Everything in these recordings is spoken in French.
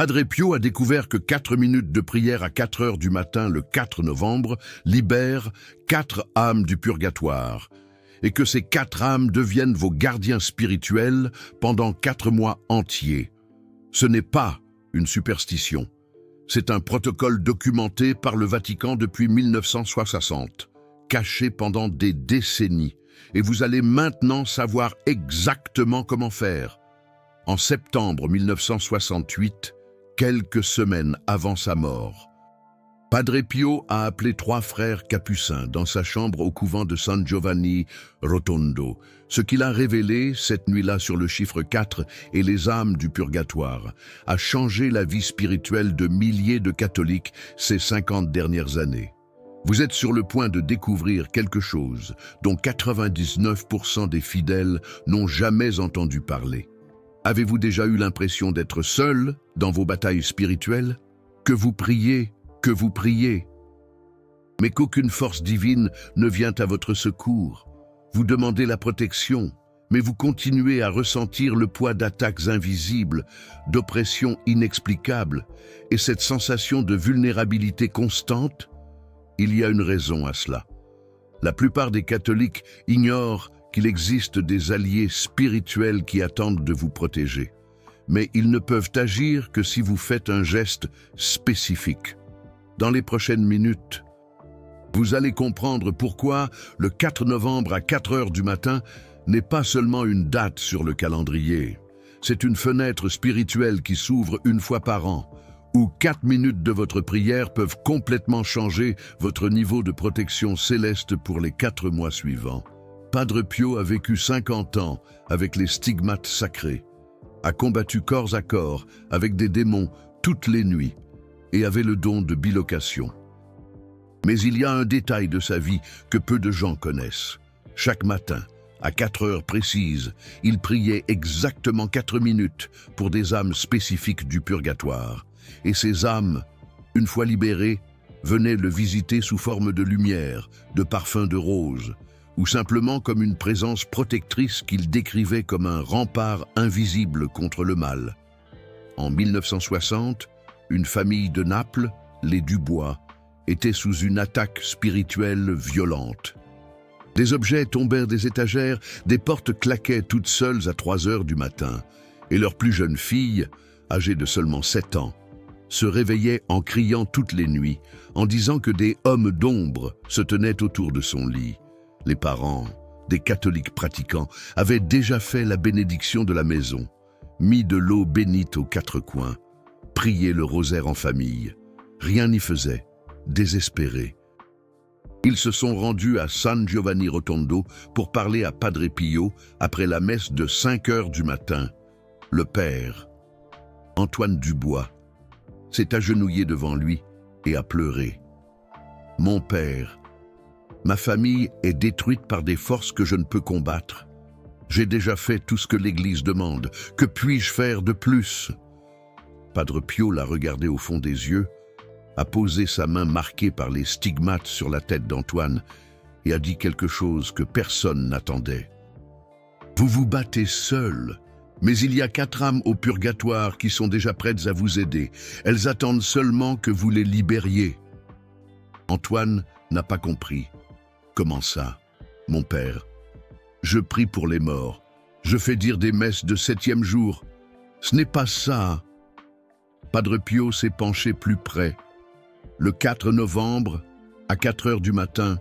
Padre Pio a découvert que 4 minutes de prière à 4 heures du matin le 4 novembre libèrent 4 âmes du purgatoire, et que ces 4 âmes deviennent vos gardiens spirituels pendant 4 mois entiers. Ce n'est pas une superstition. C'est un protocole documenté par le Vatican depuis 1960, caché pendant des décennies, et vous allez maintenant savoir exactement comment faire. En septembre 1968, quelques semaines avant sa mort, Padre Pio a appelé 3 frères capucins dans sa chambre au couvent de San Giovanni Rotondo. Ce qu'il a révélé cette nuit-là sur le chiffre 4 et les âmes du purgatoire a changé la vie spirituelle de milliers de catholiques ces 50 dernières années. Vous êtes sur le point de découvrir quelque chose dont 99% des fidèles n'ont jamais entendu parler. Avez-vous déjà eu l'impression d'être seul dans vos batailles spirituelles? Que vous priez, mais qu'aucune force divine ne vient à votre secours. Vous demandez la protection, mais vous continuez à ressentir le poids d'attaques invisibles, d'oppressions inexplicables, et cette sensation de vulnérabilité constante. Il y a une raison à cela. La plupart des catholiques ignorent qu'il existe des alliés spirituels qui attendent de vous protéger. Mais ils ne peuvent agir que si vous faites un geste spécifique. Dans les prochaines minutes, vous allez comprendre pourquoi le 4 novembre à 4 heures du matin n'est pas seulement une date sur le calendrier. C'est une fenêtre spirituelle qui s'ouvre une fois par an, où 4 minutes de votre prière peuvent complètement changer votre niveau de protection céleste pour les 4 mois suivants. Padre Pio a vécu 50 ans avec les stigmates sacrés, a combattu corps à corps avec des démons toutes les nuits et avait le don de bilocation. Mais il y a un détail de sa vie que peu de gens connaissent. Chaque matin, à 4 heures précises, il priait exactement 4 minutes pour des âmes spécifiques du purgatoire. Et ces âmes, une fois libérées, venaient le visiter sous forme de lumière, de parfum de rose, ou simplement comme une présence protectrice qu'il décrivait comme un rempart invisible contre le mal. En 1960, une famille de Naples, les Dubois, était sous une attaque spirituelle violente. Des objets tombèrent des étagères, des portes claquaient toutes seules à 3 heures du matin, et leur plus jeune fille, âgée de seulement 7 ans, se réveillait en criant toutes les nuits, en disant que des hommes d'ombre se tenaient autour de son lit. Les parents, des catholiques pratiquants, avaient déjà fait la bénédiction de la maison, mis de l'eau bénite aux 4 coins, prié le rosaire en famille. Rien n'y faisait, désespérés. Ils se sont rendus à San Giovanni Rotondo pour parler à Padre Pio après la messe de 5 heures du matin. Le père, Antoine Dubois, s'est agenouillé devant lui et a pleuré. « Mon père, ma famille est détruite par des forces que je ne peux combattre. J'ai déjà fait tout ce que l'Église demande. Que puis-je faire de plus ?» Padre Pio l'a regardé au fond des yeux, a posé sa main marquée par les stigmates sur la tête d'Antoine et a dit quelque chose que personne n'attendait. « Vous vous battez seul, mais il y a 4 âmes au purgatoire qui sont déjà prêtes à vous aider. Elles attendent seulement que vous les libériez. » Antoine n'a pas compris. « Comment ça, mon père? Je prie pour les morts. Je fais dire des messes de 7e jour. Ce n'est pas ça. » Padre Pio s'est penché plus près. Le 4 novembre, à 4 heures du matin,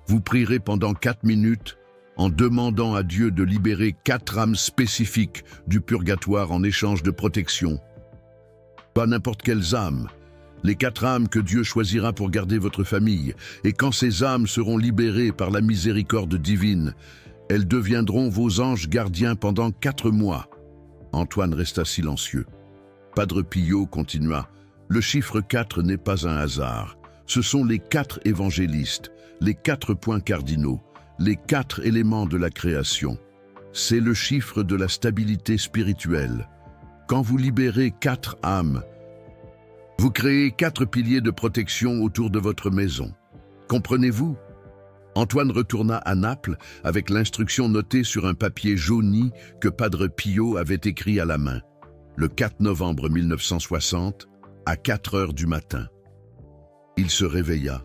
vous prierez pendant 4 minutes en demandant à Dieu de libérer 4 âmes spécifiques du purgatoire en échange de protection. Pas n'importe quelles âmes, les 4 âmes que Dieu choisira pour garder votre famille, et quand ces âmes seront libérées par la miséricorde divine, elles deviendront vos anges gardiens pendant 4 mois. Antoine resta silencieux. Padre Pio continua. Le chiffre 4 n'est pas un hasard. Ce sont les 4 évangélistes, les 4 points cardinaux, les 4 éléments de la création. C'est le chiffre de la stabilité spirituelle. Quand vous libérez 4 âmes, vous créez 4 piliers de protection autour de votre maison. Comprenez-vous? Antoine retourna à Naples avec l'instruction notée sur un papier jauni que Padre Pio avait écrit à la main. le 4 novembre 1960, à 4 heures du matin. Il se réveilla,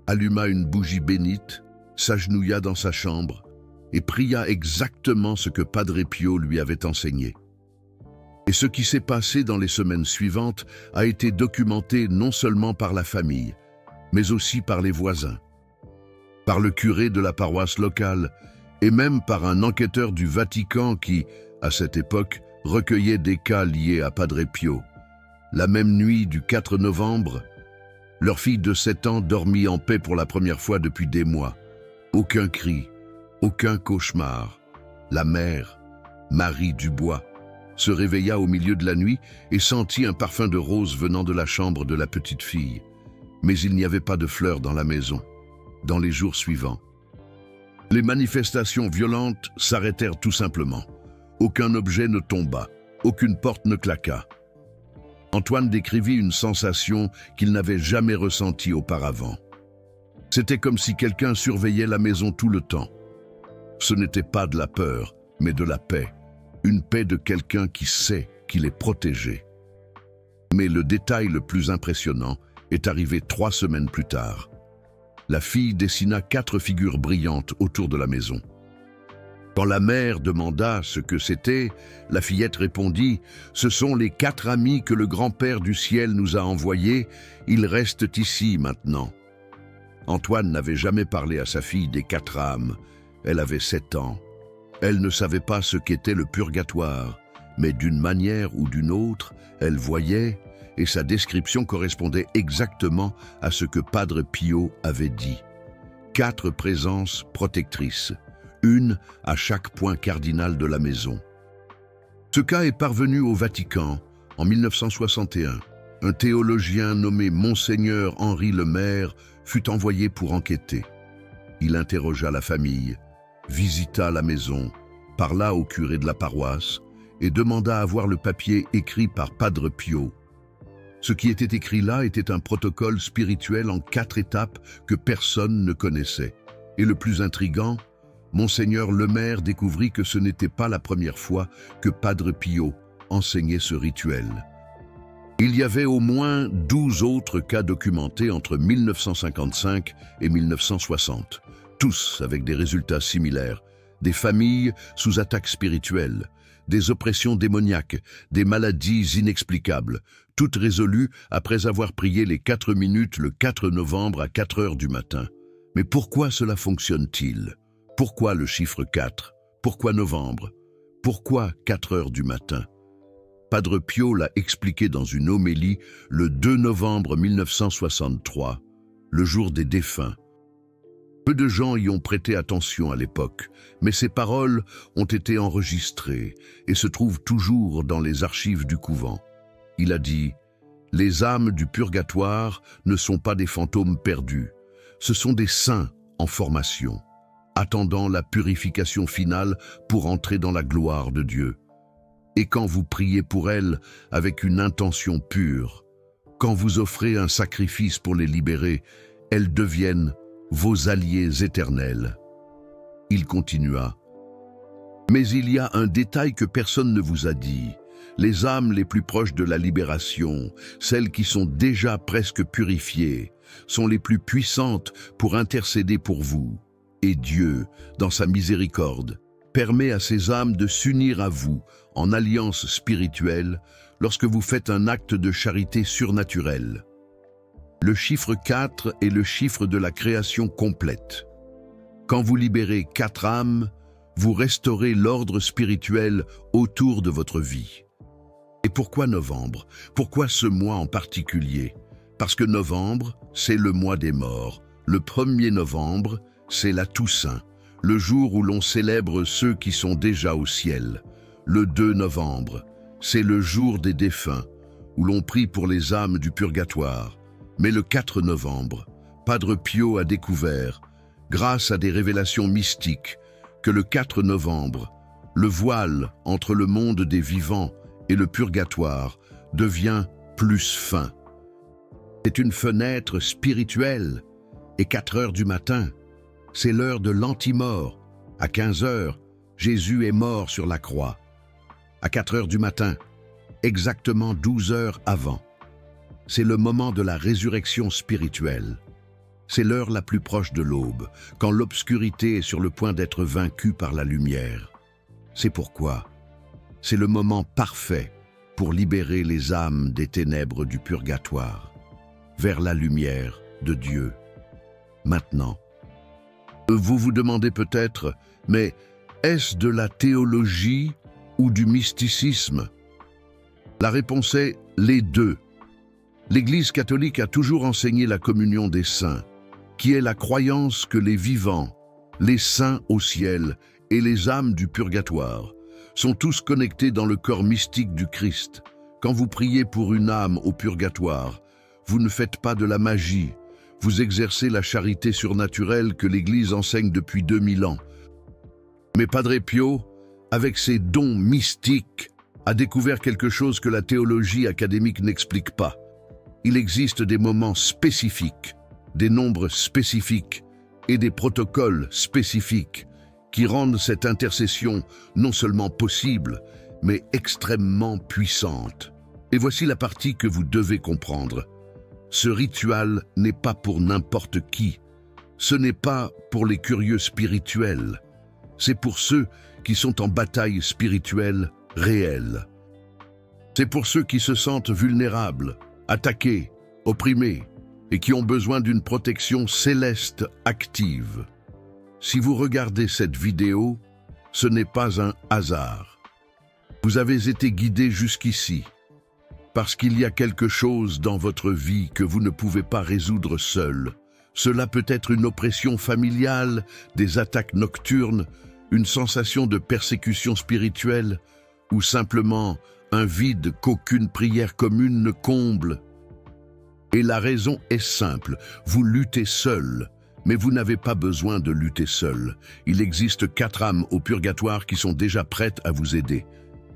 alluma une bougie bénite, s'agenouilla dans sa chambre et pria exactement ce que Padre Pio lui avait enseigné. Et ce qui s'est passé dans les semaines suivantes a été documenté non seulement par la famille, mais aussi par les voisins, par le curé de la paroisse locale et même par un enquêteur du Vatican qui, à cette époque, recueillait des cas liés à Padre Pio. La même nuit du 4 novembre, leur fille de 7 ans dormit en paix pour la première fois depuis des mois. Aucun cri, aucun cauchemar. La mère, Marie Dubois, se réveilla au milieu de la nuit et sentit un parfum de rose venant de la chambre de la petite fille. Mais il n'y avait pas de fleurs dans la maison. Dans les jours suivants, les manifestations violentes s'arrêtèrent tout simplement. Aucun objet ne tomba, aucune porte ne claqua. Antoine décrivit une sensation qu'il n'avait jamais ressentie auparavant. C'était comme si quelqu'un surveillait la maison tout le temps. Ce n'était pas de la peur, mais de la paix. Une paix de quelqu'un qui sait qu'il est protégé. Mais le détail le plus impressionnant est arrivé 3 semaines plus tard. La fille dessina 4 figures brillantes autour de la maison. Quand la mère demanda ce que c'était, la fillette répondit « Ce sont les 4 amis que le grand-père du ciel nous a envoyés, ils restent ici maintenant. » Antoine n'avait jamais parlé à sa fille des 4 âmes. Elle avait 7 ans. Elle ne savait pas ce qu'était le purgatoire, mais d'une manière ou d'une autre, elle voyait, et sa description correspondait exactement à ce que Padre Pio avait dit. 4 présences protectrices, une à chaque point cardinal de la maison. Ce cas est parvenu au Vatican en 1961. Un théologien nommé Monseigneur Henri Lemaire fut envoyé pour enquêter. Il interrogea la famille, visita la maison, parla au curé de la paroisse et demanda à voir le papier écrit par Padre Pio. Ce qui était écrit là était un protocole spirituel en 4 étapes que personne ne connaissait. Et le plus intrigant, Monseigneur Lemaire découvrit que ce n'était pas la première fois que Padre Pio enseignait ce rituel. Il y avait au moins 12 autres cas documentés entre 1955 et 1960, tous avec des résultats similaires, des familles sous attaque spirituelle, des oppressions démoniaques, des maladies inexplicables, toutes résolues après avoir prié les 4 minutes le 4 novembre à 4 heures du matin. Mais pourquoi cela fonctionne-t-il? Pourquoi le chiffre 4? Pourquoi novembre? Pourquoi 4 heures du matin? Padre Pio l'a expliqué dans une homélie le 2 novembre 1963, le jour des défunts. Peu de gens y ont prêté attention à l'époque, mais ces paroles ont été enregistrées et se trouvent toujours dans les archives du couvent. Il a dit « Les âmes du purgatoire ne sont pas des fantômes perdus, ce sont des saints en formation, attendant la purification finale pour entrer dans la gloire de Dieu. Et quand vous priez pour elles avec une intention pure, quand vous offrez un sacrifice pour les libérer, elles deviennent vos alliés éternels. » Il continua. Mais il y a un détail que personne ne vous a dit. Les âmes les plus proches de la libération, celles qui sont déjà presque purifiées, sont les plus puissantes pour intercéder pour vous. Et Dieu, dans sa miséricorde, permet à ces âmes de s'unir à vous en alliance spirituelle lorsque vous faites un acte de charité surnaturelle. Le chiffre 4 est le chiffre de la création complète. Quand vous libérez 4 âmes, vous restaurez l'ordre spirituel autour de votre vie. Et pourquoi novembre? Pourquoi ce mois en particulier? Parce que novembre, c'est le mois des morts. Le 1er novembre, c'est la Toussaint, le jour où l'on célèbre ceux qui sont déjà au ciel. Le 2 novembre, c'est le jour des défunts, où l'on prie pour les âmes du purgatoire. Mais le 4 novembre, Padre Pio a découvert, grâce à des révélations mystiques, que le 4 novembre, le voile entre le monde des vivants et le purgatoire devient plus fin. C'est une fenêtre spirituelle, et 4 heures du matin, c'est l'heure de l'anti-mort. À 15 heures, Jésus est mort sur la croix. À 4 heures du matin, exactement 12 heures avant. C'est le moment de la résurrection spirituelle. C'est l'heure la plus proche de l'aube, quand l'obscurité est sur le point d'être vaincue par la lumière. C'est pourquoi c'est le moment parfait pour libérer les âmes des ténèbres du purgatoire, vers la lumière de Dieu. Maintenant, vous vous demandez peut-être, mais est-ce de la théologie ou du mysticisme? La réponse est les deux. L'Église catholique a toujours enseigné la communion des saints, qui est la croyance que les vivants, les saints au ciel et les âmes du purgatoire sont tous connectés dans le corps mystique du Christ. Quand vous priez pour une âme au purgatoire, vous ne faites pas de la magie, vous exercez la charité surnaturelle que l'Église enseigne depuis 2000 ans. Mais Padre Pio, avec ses dons mystiques, a découvert quelque chose que la théologie académique n'explique pas. Il existe des moments spécifiques, des nombres spécifiques et des protocoles spécifiques qui rendent cette intercession non seulement possible, mais extrêmement puissante. Et voici la partie que vous devez comprendre. Ce rituel n'est pas pour n'importe qui. Ce n'est pas pour les curieux spirituels. C'est pour ceux qui sont en bataille spirituelle réelle. C'est pour ceux qui se sentent vulnérables, attaqués, opprimés, et qui ont besoin d'une protection céleste active. Si vous regardez cette vidéo, ce n'est pas un hasard. Vous avez été guidé jusqu'ici, parce qu'il y a quelque chose dans votre vie que vous ne pouvez pas résoudre seul. Cela peut être une oppression familiale, des attaques nocturnes, une sensation de persécution spirituelle, ou simplement un vide qu'aucune prière commune ne comble. Et la raison est simple, vous luttez seul. Mais vous n'avez pas besoin de lutter seul. Il existe 4 âmes au purgatoire qui sont déjà prêtes à vous aider.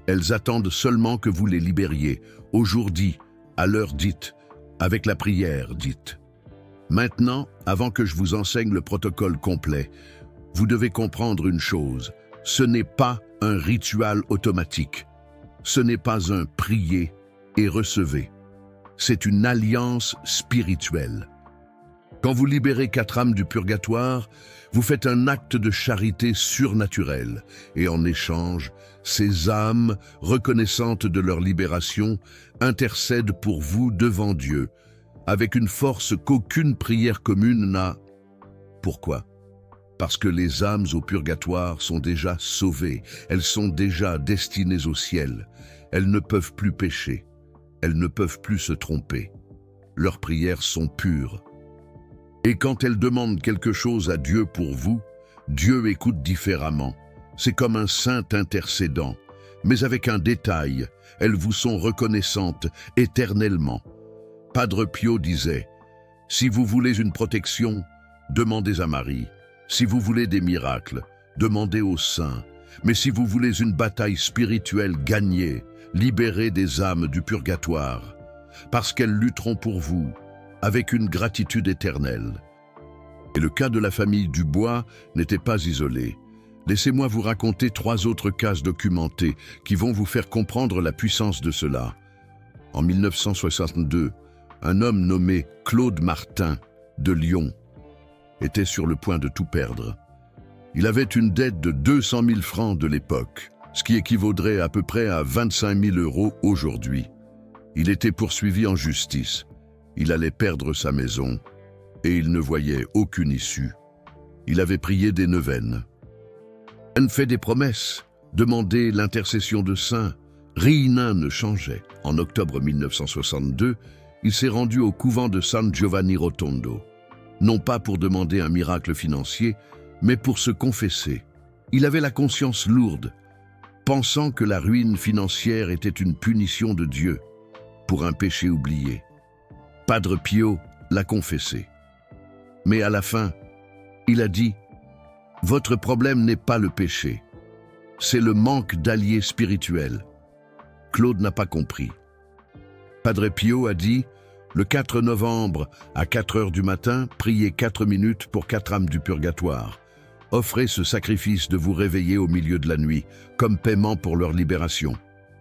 Elles attendent seulement que vous les libériez, au jour dit, à l'heure dite, avec la prière dite. Maintenant, avant que je vous enseigne le protocole complet, vous devez comprendre une chose. Ce n'est pas un rituel automatique. Ce n'est pas un prier et recevez. C'est une alliance spirituelle. Quand vous libérez 4 âmes du purgatoire, vous faites un acte de charité surnaturelle et en échange, ces âmes, reconnaissantes de leur libération, intercèdent pour vous devant Dieu, avec une force qu'aucune prière commune n'a. Pourquoi? Parce que les âmes au purgatoire sont déjà sauvées, elles sont déjà destinées au ciel, elles ne peuvent plus pécher, elles ne peuvent plus se tromper. Leurs prières sont pures. Et quand elles demandent quelque chose à Dieu pour vous, Dieu écoute différemment. C'est comme un saint intercédant, mais avec un détail, elles vous sont reconnaissantes éternellement. Padre Pio disait, « Si vous voulez une protection, demandez à Marie. Si vous voulez des miracles, demandez aux saints. Mais si vous voulez une bataille spirituelle gagnée, libérez des âmes du purgatoire, parce qu'elles lutteront pour vous, avec une gratitude éternelle. » Et le cas de la famille Dubois n'était pas isolé. Laissez-moi vous raconter 3 autres cas documentés qui vont vous faire comprendre la puissance de cela. En 1962, un homme nommé Claude Martin, de Lyon, était sur le point de tout perdre. Il avait une dette de 200 000 francs de l'époque, ce qui équivaudrait à peu près à 25 000 € aujourd'hui. Il était poursuivi en justice. Il allait perdre sa maison et il ne voyait aucune issue. Il avait prié des neuvaines. Il fait des promesses, demandé l'intercession de saints. Rien ne changeait. En octobre 1962, il s'est rendu au couvent de San Giovanni Rotondo, non pas pour demander un miracle financier, mais pour se confesser. Il avait la conscience lourde, pensant que la ruine financière était une punition de Dieu pour un péché oublié. Padre Pio l'a confessé. Mais à la fin, il a dit « Votre problème n'est pas le péché, c'est le manque d'alliés spirituels. » Claude n'a pas compris. Padre Pio a dit « Le 4 novembre, à 4 heures du matin, priez 4 minutes pour 4 âmes du purgatoire. Offrez ce sacrifice de vous réveiller au milieu de la nuit, comme paiement pour leur libération. »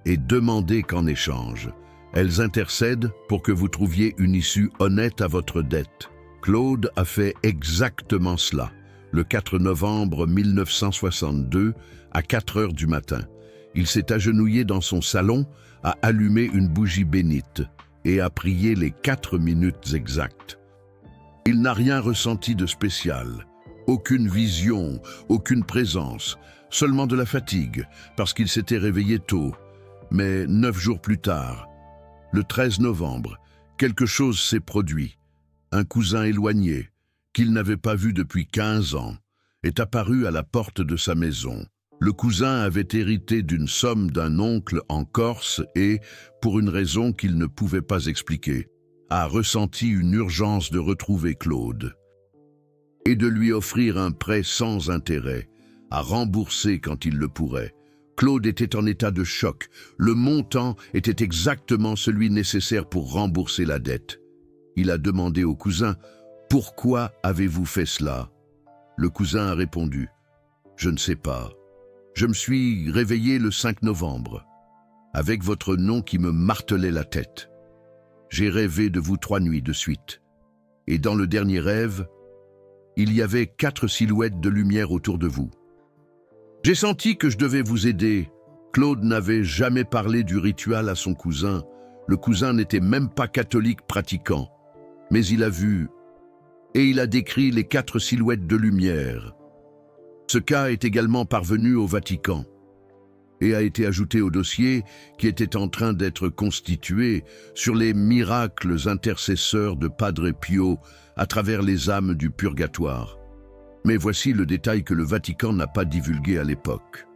et demandez qu'en échange, elles intercèdent pour que vous trouviez une issue honnête à votre dette. Claude a fait exactement cela, le 4 novembre 1962, à 4 heures du matin. Il s'est agenouillé dans son salon, a allumé une bougie bénite et a prié les 4 minutes exactes. Il n'a rien ressenti de spécial, aucune vision, aucune présence, seulement de la fatigue, parce qu'il s'était réveillé tôt. Mais 9 jours plus tard, le 13 novembre, quelque chose s'est produit. Un cousin éloigné, qu'il n'avait pas vu depuis 15 ans, est apparu à la porte de sa maison. Le cousin avait hérité d'une somme d'un oncle en Corse et, pour une raison qu'il ne pouvait pas expliquer, a ressenti une urgence de retrouver Claude et de lui offrir un prêt sans intérêt, à rembourser quand il le pourrait. Claude était en état de choc. Le montant était exactement celui nécessaire pour rembourser la dette. Il a demandé au cousin « Pourquoi avez-vous fait cela ?» Le cousin a répondu « Je ne sais pas. Je me suis réveillé le 5 novembre, avec votre nom qui me martelait la tête. J'ai rêvé de vous 3 nuits de suite. Et dans le dernier rêve, il y avait 4 silhouettes de lumière autour de vous. J'ai senti que je devais vous aider. » Claude n'avait jamais parlé du rituel à son cousin. Le cousin n'était même pas catholique pratiquant. Mais il a vu, et il a décrit les 4 silhouettes de lumière. Ce cas est également parvenu au Vatican et a été ajouté au dossier qui était en train d'être constitué sur les miracles intercesseurs de Padre Pio à travers les âmes du purgatoire. Mais voici le détail que le Vatican n'a pas divulgué à l'époque.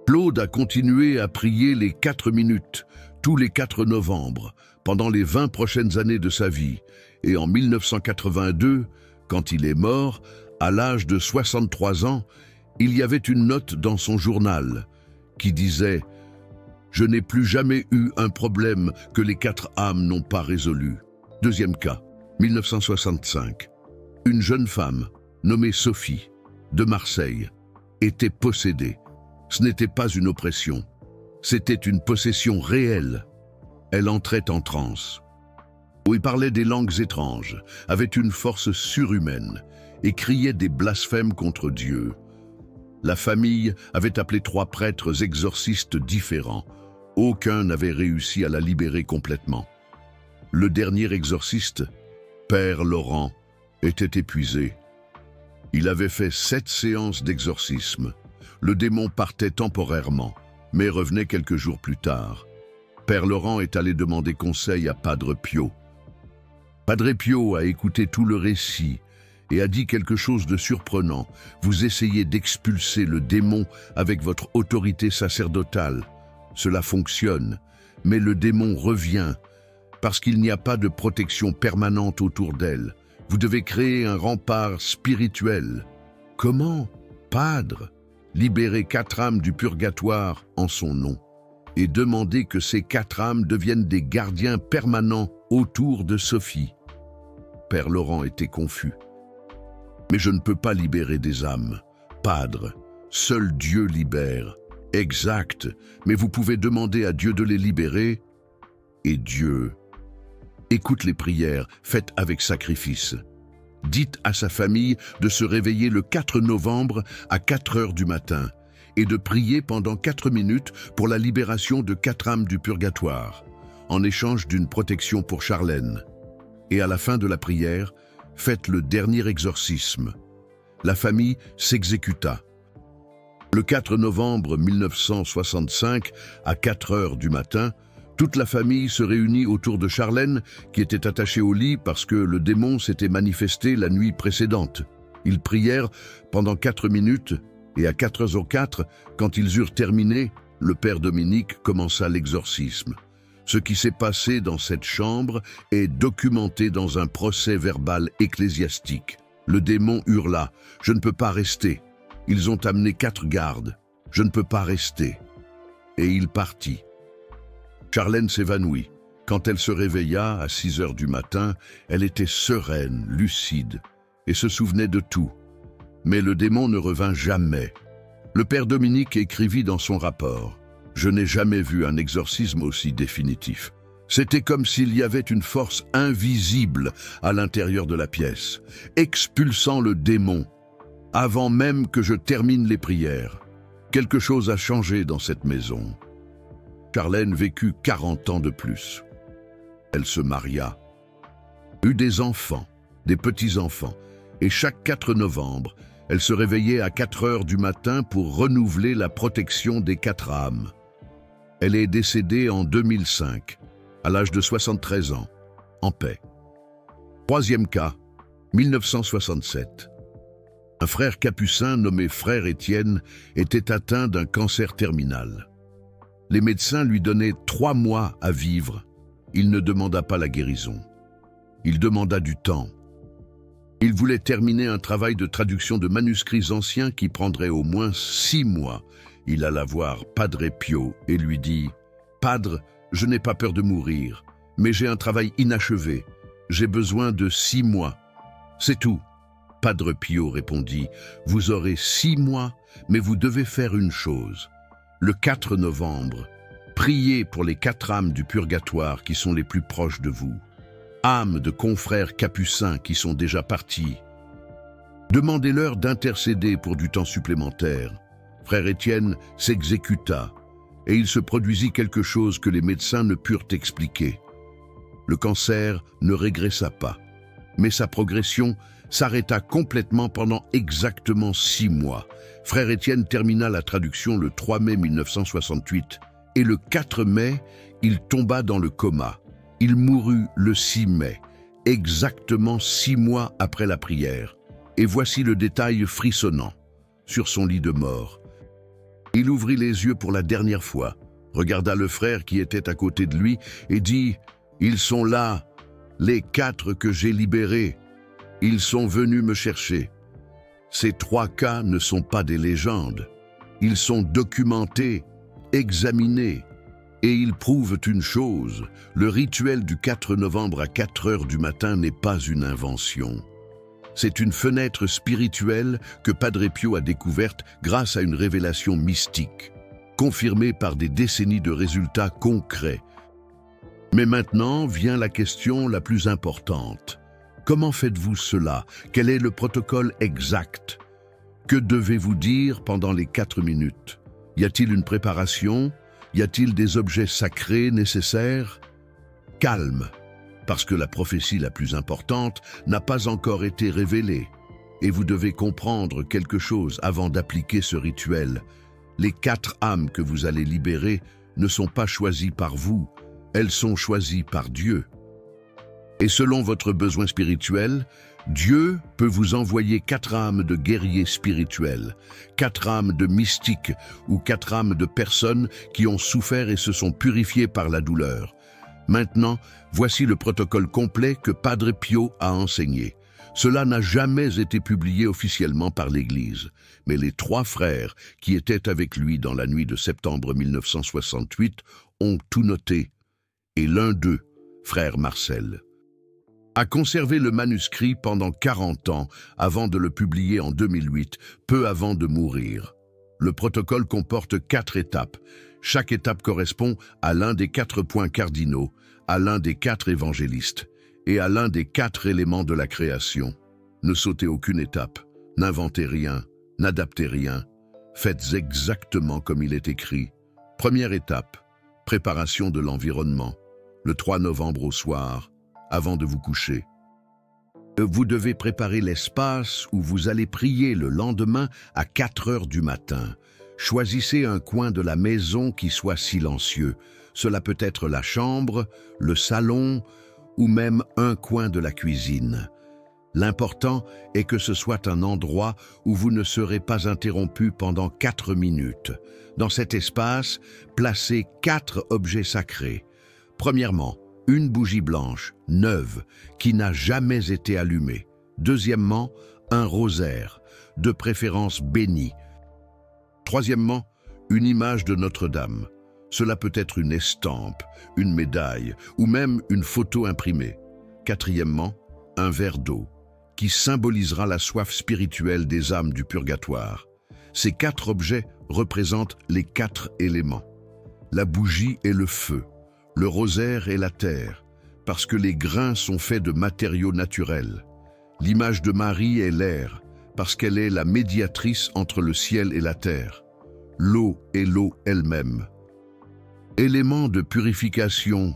Claude a continué à prier les 4 minutes, tous les 4 novembre, pendant les 20 prochaines années de sa vie, et en 1982, quand il est mort, à l'âge de 63 ans, il y avait une note dans son journal qui disait « Je n'ai plus jamais eu un problème que les 4 âmes n'ont pas résolu. » Deuxième cas, 1965. Une jeune femme, nommée Sophie, de Marseille, était possédée. Ce n'était pas une oppression, c'était une possession réelle. Elle entrait en transe, où il parlait des langues étranges, avait une force surhumaine et criait des blasphèmes contre Dieu. La famille avait appelé 3 prêtres exorcistes différents. Aucun n'avait réussi à la libérer complètement. Le dernier exorciste, Père Laurent, était épuisé. Il avait fait 7 séances d'exorcisme. Le démon partait temporairement, mais revenait quelques jours plus tard. Père Laurent est allé demander conseil à Padre Pio. Padre Pio a écouté tout le récit et a dit quelque chose de surprenant. Vous essayez d'expulser le démon avec votre autorité sacerdotale. Cela fonctionne, mais le démon revient parce qu'il n'y a pas de protection permanente autour d'elle. Vous devez créer un rempart spirituel. Comment, Padre? Libérer 4 âmes du purgatoire en son nom et demander que ces 4 âmes deviennent des gardiens permanents autour de Sophie. Père Laurent était confus. Mais je ne peux pas libérer des âmes. Padre, seul Dieu libère. Exact, mais vous pouvez demander à Dieu de les libérer. Et Dieu écoute les prières faites avec sacrifice. Dites à sa famille de se réveiller le 4 novembre à 4 heures du matin et de prier pendant 4 minutes pour la libération de 4 âmes du purgatoire, en échange d'une protection pour Charlène. Et à la fin de la prière, faites le dernier exorcisme. La famille s'exécuta. Le 4 novembre 1965, à 4 heures du matin, toute la famille se réunit autour de Charlène, qui était attachée au lit parce que le démon s'était manifesté la nuit précédente. Ils prièrent pendant 4 minutes, et à 4h04, quand ils eurent terminé, le père Dominique commença l'exorcisme. Ce qui s'est passé dans cette chambre est documenté dans un procès verbal ecclésiastique. Le démon hurla « Je ne peux pas rester ». Ils ont amené 4 gardes. « Je ne peux pas rester ». Et il partit. Charlène s'évanouit. Quand elle se réveilla à 6 heures du matin, elle était sereine, lucide, et se souvenait de tout. Mais le démon ne revint jamais. Le père Dominique écrivit dans son rapport Je n'ai jamais vu un exorcisme aussi définitif. C'était comme s'il y avait une force invisible à l'intérieur de la pièce, expulsant le démon, avant même que je termine les prières. Quelque chose a changé dans cette maison. Charlène vécut 40 ans de plus. Elle se maria, eut des enfants, des petits-enfants, et chaque 4 novembre, elle se réveillait à 4 heures du matin pour renouveler la protection des 4 âmes. Elle est décédée en 2005, à l'âge de 73 ans, en paix. 3e cas, 1967. Un frère capucin nommé frère Étienne était atteint d'un cancer terminal. Les médecins lui donnaient 3 mois à vivre. Il ne demanda pas la guérison. Il demanda du temps. Il voulait terminer un travail de traduction de manuscrits anciens qui prendrait au moins 6 mois. Il alla voir Padre Pio et lui dit « Padre, je n'ai pas peur de mourir, mais j'ai un travail inachevé. J'ai besoin de 6 mois. C'est tout. » Padre Pio répondit « Vous aurez 6 mois, mais vous devez faire une chose. Le 4 novembre, priez pour les 4 âmes du purgatoire qui sont les plus proches de vous. Âmes de confrères capucins qui sont déjà partis. Demandez-leur d'intercéder pour du temps supplémentaire. » Frère Étienne s'exécuta et il se produisit quelque chose que les médecins ne purent expliquer. Le cancer ne régressa pas, mais sa progression s'arrêta complètement pendant exactement 6 mois. Frère Étienne termina la traduction le 3 mai 1968 et le 4 mai, il tomba dans le coma. Il mourut le 6 mai, exactement 6 mois après la prière. Et voici le détail frissonnant. Sur son lit de mort, il ouvrit les yeux pour la dernière fois, regarda le frère qui était à côté de lui et dit « Ils sont là, les 4 que j'ai libérés. Ils sont venus me chercher. » Ces 3 cas ne sont pas des légendes. Ils sont documentés, examinés, et ils prouvent une chose, le rituel du 4 novembre à 4 heures du matin n'est pas une invention. C'est une fenêtre spirituelle que Padre Pio a découverte grâce à une révélation mystique, confirmée par des décennies de résultats concrets. Mais maintenant vient la question la plus importante. Comment faites-vous cela? Quel est le protocole exact? Que devez-vous dire pendant les 4 minutes? Y a-t-il une préparation? Y a-t-il des objets sacrés nécessaires? Calme, parce que la prophétie la plus importante n'a pas encore été révélée. Et vous devez comprendre quelque chose avant d'appliquer ce rituel. Les 4 âmes que vous allez libérer ne sont pas choisies par vous, elles sont choisies par Dieu. Et selon votre besoin spirituel, Dieu peut vous envoyer 4 âmes de guerriers spirituels, 4 âmes de mystiques ou 4 âmes de personnes qui ont souffert et se sont purifiées par la douleur. Maintenant, voici le protocole complet que Padre Pio a enseigné. Cela n'a jamais été publié officiellement par l'Église, mais les 3 frères qui étaient avec lui dans la nuit de septembre 1968 ont tout noté, et l'un d'eux, frère Marcel, a conservé le manuscrit pendant 40 ans avant de le publier en 2008, peu avant de mourir. Le protocole comporte 4 étapes. Chaque étape correspond à l'un des 4 points cardinaux, à l'un des 4 évangélistes et à l'un des 4 éléments de la création. Ne sautez aucune étape, n'inventez rien, n'adaptez rien. Faites exactement comme il est écrit. Première étape, préparation de l'environnement. Le 3 novembre au soir, avant de vous coucher. Vous devez préparer l'espace où vous allez prier le lendemain à 4 heures du matin. Choisissez un coin de la maison qui soit silencieux. Cela peut être la chambre, le salon ou même un coin de la cuisine. L'important est que ce soit un endroit où vous ne serez pas interrompu pendant 4 minutes. Dans cet espace, placez 4 objets sacrés. Premièrement, une bougie blanche, neuve, qui n'a jamais été allumée. Deuxièmement, un rosaire, de préférence béni. Troisièmement, une image de Notre-Dame. Cela peut être une estampe, une médaille ou même une photo imprimée. Quatrièmement, un verre d'eau, qui symbolisera la soif spirituelle des âmes du purgatoire. Ces 4 objets représentent les 4 éléments. La bougie est le feu, le rosaire est la terre, parce que les grains sont faits de matériaux naturels. L'image de Marie est l'air, parce qu'elle est la médiatrice entre le ciel et la terre. L'eau est l'eau elle-même. Élément de purification.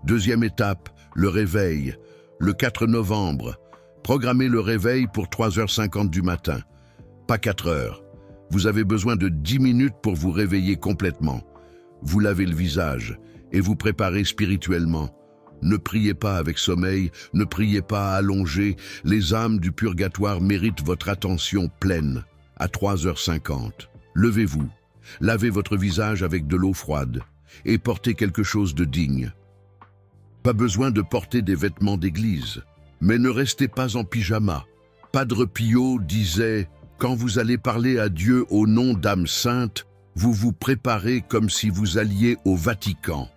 Deuxième étape, le réveil. Le 4 novembre, programmez le réveil pour 3h50 du matin. Pas 4 heures. Vous avez besoin de 10 minutes pour vous réveiller complètement. Vous lavez le visage et vous préparez spirituellement. Ne priez pas avec sommeil, ne priez pas allongé. Les âmes du purgatoire méritent votre attention pleine. À 3h50, levez-vous, lavez votre visage avec de l'eau froide et portez quelque chose de digne. Pas besoin de porter des vêtements d'église, mais ne restez pas en pyjama. Padre Pio disait « Quand vous allez parler à Dieu au nom d'âme sainte, vous vous préparez comme si vous alliez au Vatican. »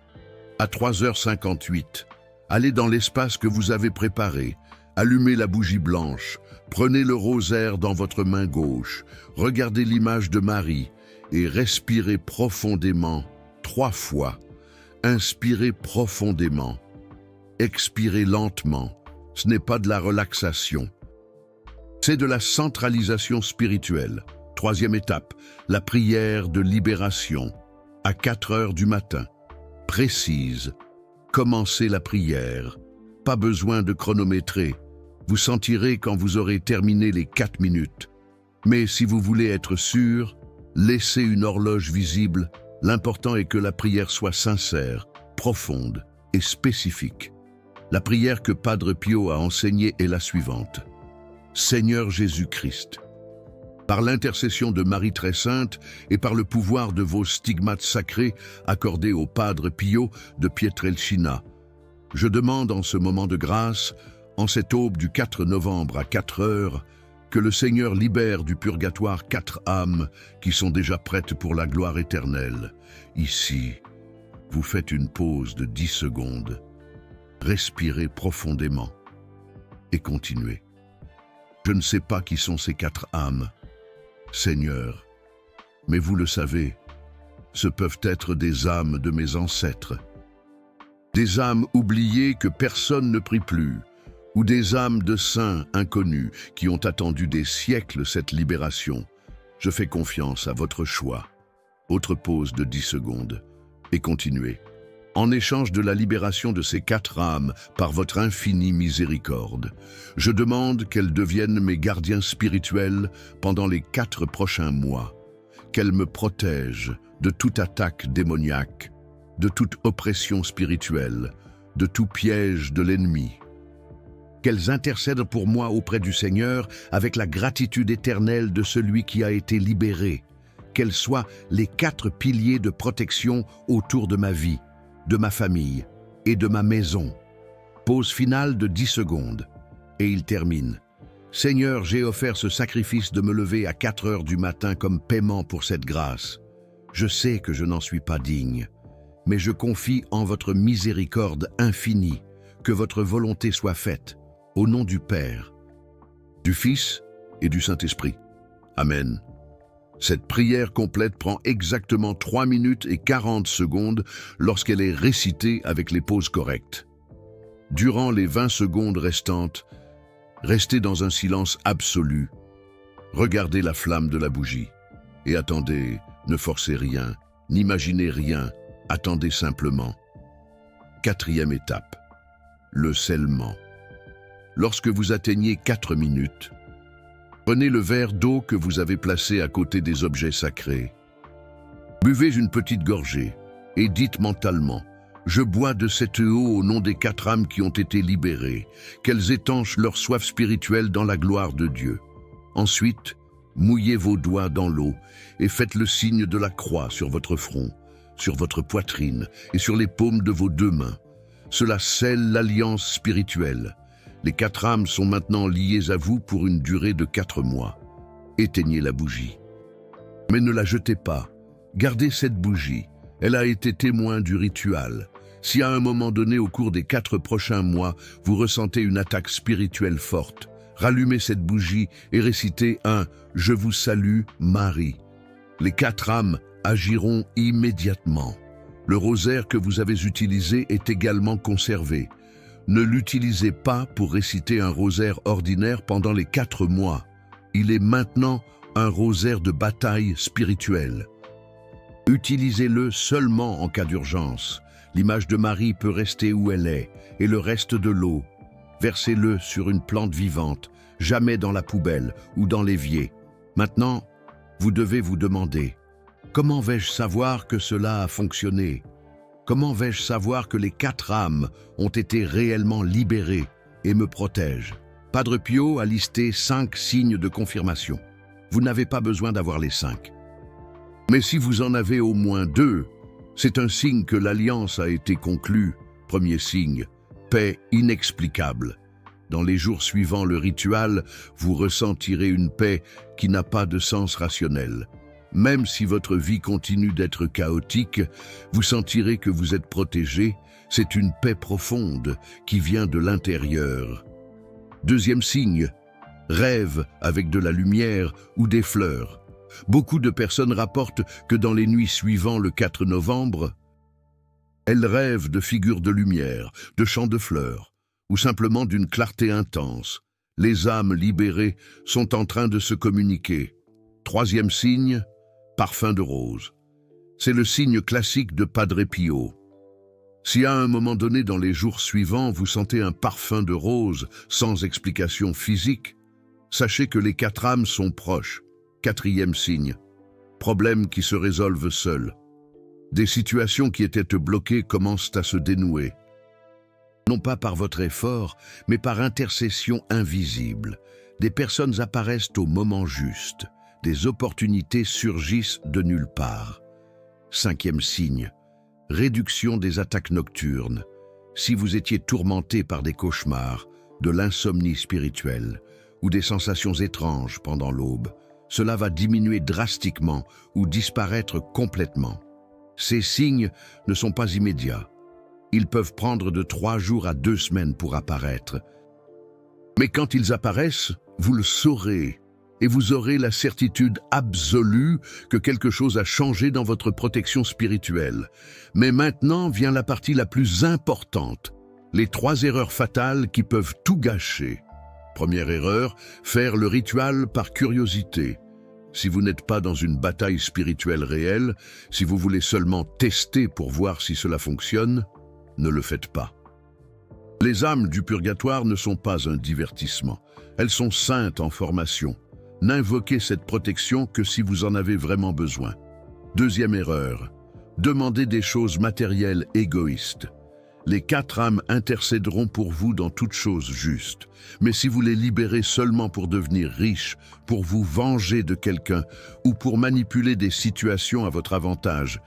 À 3h58, allez dans l'espace que vous avez préparé, allumez la bougie blanche, prenez le rosaire dans votre main gauche, regardez l'image de Marie et respirez profondément 3 fois. Inspirez profondément, expirez lentement. Ce n'est pas de la relaxation, c'est de la centralisation spirituelle. Troisième étape, la prière de libération. À 4 heures du matin, précise. Commencez la prière. Pas besoin de chronométrer. Vous sentirez quand vous aurez terminé les 4 minutes. Mais si vous voulez être sûr, laissez une horloge visible. L'important est que la prière soit sincère, profonde et spécifique. La prière que Padre Pio a enseignée est la suivante. Seigneur Jésus-Christ, par l'intercession de Marie très sainte et par le pouvoir de vos stigmates sacrés accordés au Padre Pio de Pietrelcina, je demande en ce moment de grâce, en cette aube du 4 novembre à 4 heures, que le Seigneur libère du purgatoire 4 âmes qui sont déjà prêtes pour la gloire éternelle. Ici, vous faites une pause de 10 secondes. Respirez profondément et continuez. Je ne sais pas qui sont ces 4 âmes, Seigneur, mais vous le savez, ce peuvent être des âmes de mes ancêtres, des âmes oubliées que personne ne prie plus, ou des âmes de saints inconnus qui ont attendu des siècles cette libération. Je fais confiance à votre choix. Autre pause de 10 secondes et continuez. En échange de la libération de ces 4 âmes par votre infinie miséricorde, je demande qu'elles deviennent mes gardiens spirituels pendant les 4 prochains mois, qu'elles me protègent de toute attaque démoniaque, de toute oppression spirituelle, de tout piège de l'ennemi, qu'elles intercèdent pour moi auprès du Seigneur avec la gratitude éternelle de celui qui a été libéré, qu'elles soient les 4 piliers de protection autour de ma vie, de ma famille et de ma maison. Pause finale de 10 secondes. Et il termine. Seigneur, j'ai offert ce sacrifice de me lever à 4 heures du matin comme paiement pour cette grâce. Je sais que je n'en suis pas digne, mais je confie en votre miséricorde infinie que votre volonté soit faite, au nom du Père, du Fils et du Saint-Esprit. Amen. Cette prière complète prend exactement 3 minutes et 40 secondes lorsqu'elle est récitée avec les pauses correctes. Durant les 20 secondes restantes, restez dans un silence absolu. Regardez la flamme de la bougie et attendez, ne forcez rien, n'imaginez rien, attendez simplement. 4e étape, le scellement. Lorsque vous atteignez 4 minutes, prenez le verre d'eau que vous avez placé à côté des objets sacrés. Buvez une petite gorgée et dites mentalement « Je bois de cette eau au nom des 4 âmes qui ont été libérées, qu'elles étanchent leur soif spirituelle dans la gloire de Dieu. » Ensuite, mouillez vos doigts dans l'eau et faites le signe de la croix sur votre front, sur votre poitrine et sur les paumes de vos 2 mains. Cela scelle l'alliance spirituelle. Les 4 âmes sont maintenant liées à vous pour une durée de 4 mois. Éteignez la bougie. Mais ne la jetez pas. Gardez cette bougie. Elle a été témoin du rituel. Si à un moment donné au cours des 4 prochains mois, vous ressentez une attaque spirituelle forte, rallumez cette bougie et récitez un « Je vous salue, Marie ». Les 4 âmes agiront immédiatement. Le rosaire que vous avez utilisé est également conservé. Ne l'utilisez pas pour réciter un rosaire ordinaire pendant les 4 mois. Il est maintenant un rosaire de bataille spirituelle. Utilisez-le seulement en cas d'urgence. L'image de Marie peut rester où elle est, et le reste de l'eau. Versez-le sur une plante vivante, jamais dans la poubelle ou dans l'évier. Maintenant, vous devez vous demander, comment vais-je savoir que cela a fonctionné? Comment vais-je savoir que les 4 âmes ont été réellement libérées et me protègent? Padre Pio a listé 5 signes de confirmation. Vous n'avez pas besoin d'avoir les 5. Mais si vous en avez au moins 2, c'est un signe que l'alliance a été conclue. Premier signe, paix inexplicable. Dans les jours suivant le rituel, vous ressentirez une paix qui n'a pas de sens rationnel. Même si votre vie continue d'être chaotique, vous sentirez que vous êtes protégé. C'est une paix profonde qui vient de l'intérieur. Deuxième signe, rêve avec de la lumière ou des fleurs. Beaucoup de personnes rapportent que dans les nuits suivant le 4 novembre, elles rêvent de figures de lumière, de champs de fleurs, ou simplement d'une clarté intense. Les âmes libérées sont en train de se communiquer. Troisième signe, parfum de rose. C'est le signe classique de Padre Pio. Si à un moment donné dans les jours suivants vous sentez un parfum de rose sans explication physique, sachez que les 4 âmes sont proches. Quatrième signe, problèmes qui se résolvent seuls. Des situations qui étaient bloquées commencent à se dénouer. Non pas par votre effort, mais par intercession invisible. Des personnes apparaissent au moment juste. Des opportunités surgissent de nulle part. Cinquième signe, réduction des attaques nocturnes. Si vous étiez tourmenté par des cauchemars, de l'insomnie spirituelle ou des sensations étranges pendant l'aube, cela va diminuer drastiquement ou disparaître complètement. Ces signes ne sont pas immédiats. Ils peuvent prendre de 3 jours à 2 semaines pour apparaître. Mais quand ils apparaissent, vous le saurez et vous aurez la certitude absolue que quelque chose a changé dans votre protection spirituelle. Mais maintenant vient la partie la plus importante, les 3 erreurs fatales qui peuvent tout gâcher. Première erreur, faire le rituel par curiosité. Si vous n'êtes pas dans une bataille spirituelle réelle, si vous voulez seulement tester pour voir si cela fonctionne, ne le faites pas. Les âmes du purgatoire ne sont pas un divertissement. Elles sont saintes en formation. N'invoquez cette protection que si vous en avez vraiment besoin. Deuxième erreur, demandez des choses matérielles égoïstes. Les 4 âmes intercéderont pour vous dans toute chose juste. Mais si vous les libérez seulement pour devenir riches, pour vous venger de quelqu'un ou pour manipuler des situations à votre avantage,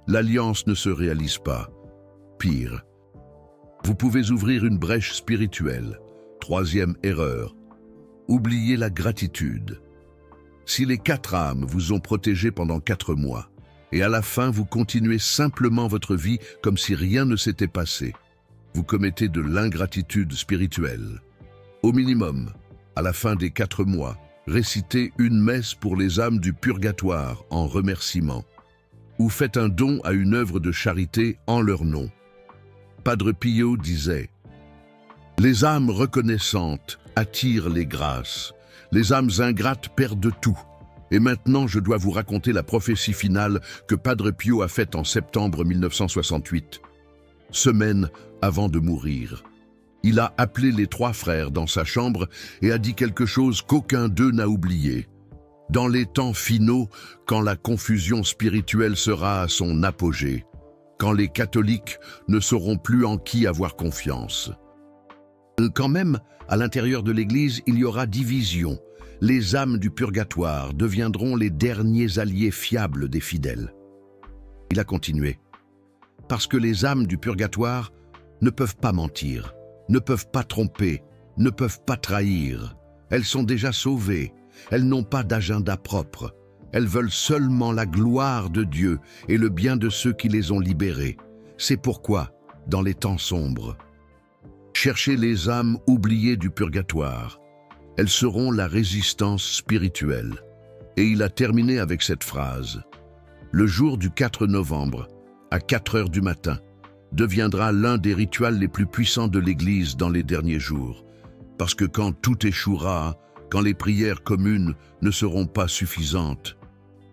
l'alliance ne se réalise pas. Pire, vous pouvez ouvrir une brèche spirituelle. Troisième erreur, oubliez la gratitude. Si les 4 âmes vous ont protégé pendant 4 mois, et à la fin vous continuez simplement votre vie comme si rien ne s'était passé, vous commettez de l'ingratitude spirituelle. Au minimum, à la fin des 4 mois, récitez une messe pour les âmes du purgatoire en remerciement, ou faites un don à une œuvre de charité en leur nom. Padre Pio disait « Les âmes reconnaissantes attirent les grâces, les âmes ingrates perdent tout. Et maintenant, je dois vous raconter la prophétie finale que Padre Pio a faite en septembre 1968, semaine avant de mourir. Il a appelé les 3 frères dans sa chambre et a dit quelque chose qu'aucun d'eux n'a oublié. Dans les temps finaux, quand la confusion spirituelle sera à son apogée, quand les catholiques ne sauront plus en qui avoir confiance. Quand même, à l'intérieur de l'Église, il y aura division. Les âmes du purgatoire deviendront les derniers alliés fiables des fidèles. Il a continué. Parce que les âmes du purgatoire ne peuvent pas mentir, ne peuvent pas tromper, ne peuvent pas trahir. Elles sont déjà sauvées, elles n'ont pas d'agenda propre. Elles veulent seulement la gloire de Dieu et le bien de ceux qui les ont libérées. C'est pourquoi, dans les temps sombres, cherchez les âmes oubliées du purgatoire. Elles seront la résistance spirituelle. Et il a terminé avec cette phrase. Le jour du 4 novembre, à 4 heures du matin, deviendra l'un des rituels les plus puissants de l'Église dans les derniers jours. Parce que quand tout échouera, quand les prières communes ne seront pas suffisantes,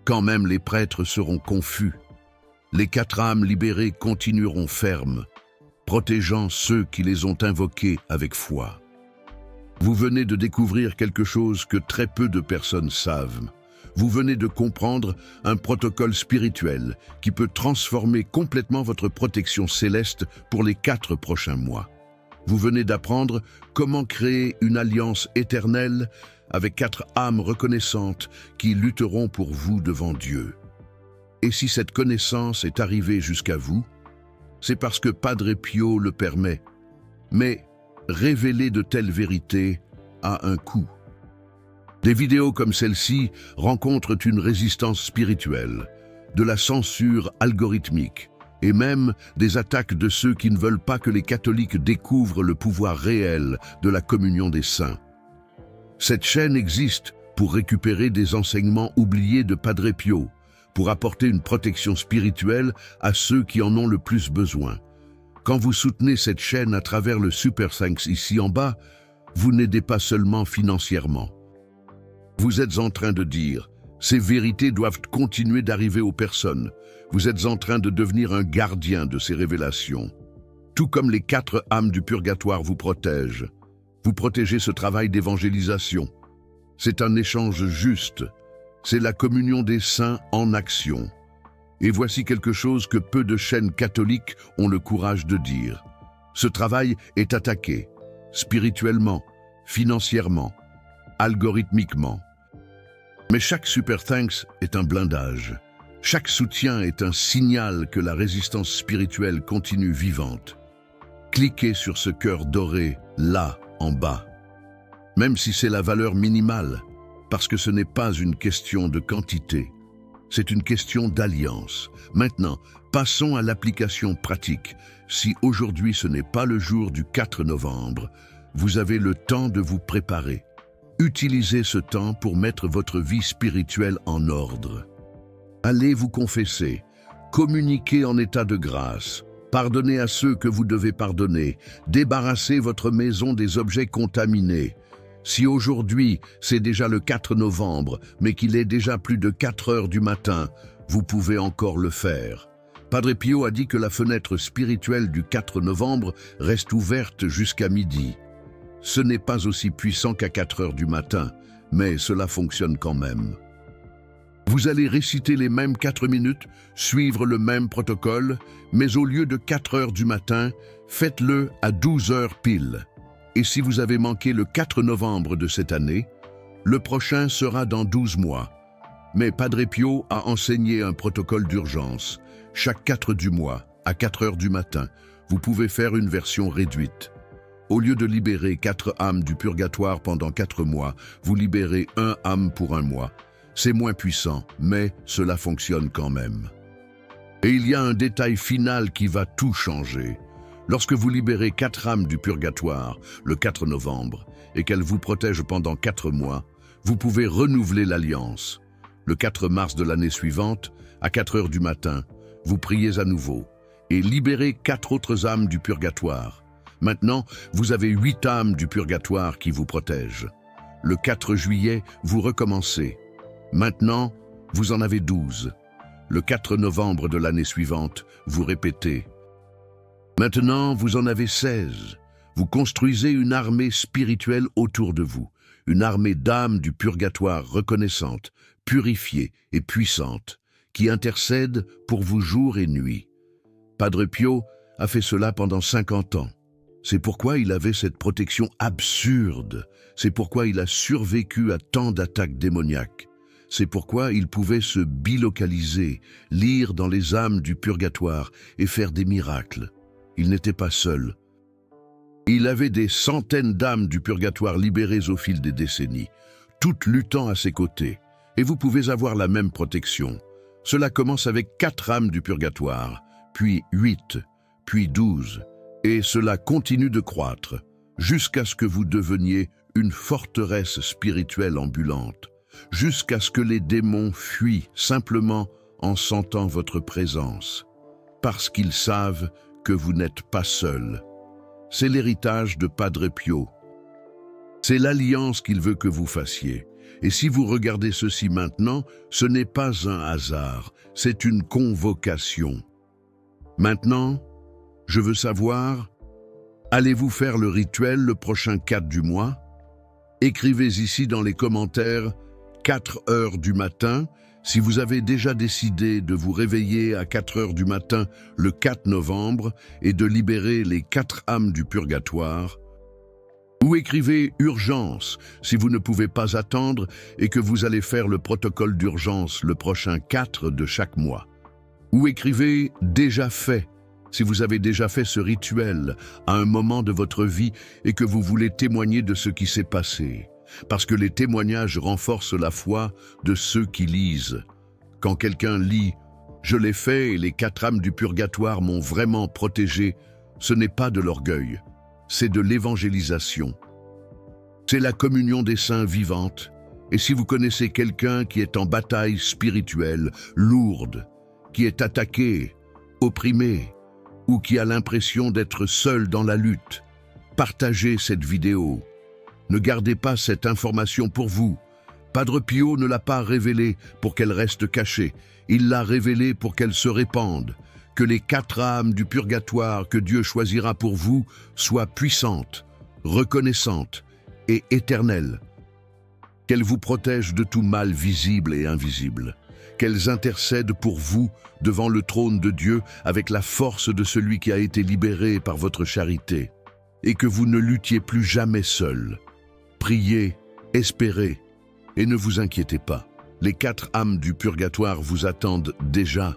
quand même les prêtres seront confus, les 4 âmes libérées continueront fermes, protégeant ceux qui les ont invoquées avec foi. Vous venez de découvrir quelque chose que très peu de personnes savent. Vous venez de comprendre un protocole spirituel qui peut transformer complètement votre protection céleste pour les 4 prochains mois. Vous venez d'apprendre comment créer une alliance éternelle avec 4 âmes reconnaissantes qui lutteront pour vous devant Dieu. Et si cette connaissance est arrivée jusqu'à vous, c'est parce que Padre Pio le permet. Mais révéler de telles vérités a un coût. Des vidéos comme celle-ci rencontrent une résistance spirituelle, de la censure algorithmique et même des attaques de ceux qui ne veulent pas que les catholiques découvrent le pouvoir réel de la communion des saints. Cette chaîne existe pour récupérer des enseignements oubliés de Padre Pio, pour apporter une protection spirituelle à ceux qui en ont le plus besoin. Quand vous soutenez cette chaîne à travers le Super Thanks ici en bas, vous n'aidez pas seulement financièrement. Vous êtes en train de dire, ces vérités doivent continuer d'arriver aux personnes. Vous êtes en train de devenir un gardien de ces révélations. Tout comme les 4 âmes du purgatoire vous protègent. Vous protégez ce travail d'évangélisation. C'est un échange juste. C'est la communion des saints en action. Et voici quelque chose que peu de chaînes catholiques ont le courage de dire. Ce travail est attaqué, spirituellement, financièrement, algorithmiquement. Mais chaque Super Thanks est un blindage. Chaque soutien est un signal que la résistance spirituelle continue vivante. Cliquez sur ce cœur doré, là, en bas. Même si c'est la valeur minimale, parce que ce n'est pas une question de quantité. C'est une question d'alliance. Maintenant, passons à l'application pratique. Si aujourd'hui ce n'est pas le jour du 4 novembre, vous avez le temps de vous préparer. Utilisez ce temps pour mettre votre vie spirituelle en ordre. Allez vous confesser, communiquez en état de grâce, pardonnez à ceux que vous devez pardonner, débarrassez votre maison des objets contaminés. Si aujourd'hui c'est déjà le 4 novembre, mais qu'il est déjà plus de 4 heures du matin, vous pouvez encore le faire. Padre Pio a dit que la fenêtre spirituelle du 4 novembre reste ouverte jusqu'à midi. Ce n'est pas aussi puissant qu'à 4 heures du matin, mais cela fonctionne quand même. Vous allez réciter les mêmes 4 minutes, suivre le même protocole, mais au lieu de 4 heures du matin, faites-le à 12 heures pile. Et si vous avez manqué le 4 novembre de cette année, le prochain sera dans 12 mois. Mais Padre Pio a enseigné un protocole d'urgence. Chaque 4 du mois, à 4 heures du matin, vous pouvez faire une version réduite. Au lieu de libérer 4 âmes du purgatoire pendant 4 mois, vous libérez 1 âme pour 1 mois. C'est moins puissant, mais cela fonctionne quand même. Et il y a un détail final qui va tout changer. Lorsque vous libérez 4 âmes du purgatoire, le 4 novembre, et qu'elles vous protègent pendant 4 mois, vous pouvez renouveler l'alliance. Le 4 mars de l'année suivante, à 4 heures du matin, vous priez à nouveau et libérez 4 autres âmes du purgatoire. Maintenant, vous avez 8 âmes du purgatoire qui vous protègent. Le 4 juillet, vous recommencez. Maintenant, vous en avez 12. Le 4 novembre de l'année suivante, vous répétez. Maintenant, vous en avez 16. Vous construisez une armée spirituelle autour de vous, une armée d'âmes du purgatoire reconnaissantes, purifiées et puissantes, qui intercèdent pour vous jour et nuit. Padre Pio a fait cela pendant 50 ans. C'est pourquoi il avait cette protection absurde. C'est pourquoi il a survécu à tant d'attaques démoniaques. C'est pourquoi il pouvait se bilocaliser, lire dans les âmes du purgatoire et faire des miracles. Il n'était pas seul. Il avait des centaines d'âmes du purgatoire libérées au fil des décennies, toutes luttant à ses côtés. Et vous pouvez avoir la même protection. Cela commence avec 4 âmes du purgatoire, puis 8, puis 12. Et cela continue de croître, jusqu'à ce que vous deveniez une forteresse spirituelle ambulante, jusqu'à ce que les démons fuient simplement en sentant votre présence. parce qu'ils savent que vous n'êtes pas seul. C'est l'héritage de Padre Pio. C'est l'alliance qu'il veut que vous fassiez. Et si vous regardez ceci maintenant, ce n'est pas un hasard, c'est une convocation. Maintenant, je veux savoir, allez-vous faire le rituel le prochain 4 du mois? Écrivez ici dans les commentaires 4 heures du matin si vous avez déjà décidé de vous réveiller à 4 heures du matin le 4 novembre et de libérer les 4 âmes du purgatoire. Ou écrivez « Urgence » si vous ne pouvez pas attendre et que vous allez faire le protocole d'urgence le prochain 4 de chaque mois. Ou écrivez « Déjà fait » si vous avez déjà fait ce rituel à un moment de votre vie et que vous voulez témoigner de ce qui s'est passé. Parce que les témoignages renforcent la foi de ceux qui lisent. Quand quelqu'un lit « Je l'ai fait et les 4 âmes du purgatoire m'ont vraiment protégé », ce n'est pas de l'orgueil. C'est de l'évangélisation. C'est la communion des saints vivante. Et si vous connaissez quelqu'un qui est en bataille spirituelle, lourde, qui est attaqué, opprimé, ou qui a l'impression d'être seul dans la lutte, partagez cette vidéo. Ne gardez pas cette information pour vous. Padre Pio ne l'a pas révélée pour qu'elle reste cachée. Il l'a révélée pour qu'elle se répande. Que les 4 âmes du purgatoire que Dieu choisira pour vous soient puissantes, reconnaissantes et éternelles. Qu'elles vous protègent de tout mal visible et invisible. Qu'elles intercèdent pour vous devant le trône de Dieu avec la force de celui qui a été libéré par votre charité. Et que vous ne luttiez plus jamais seul. Priez, espérez et ne vous inquiétez pas. Les 4 âmes du purgatoire vous attendent déjà.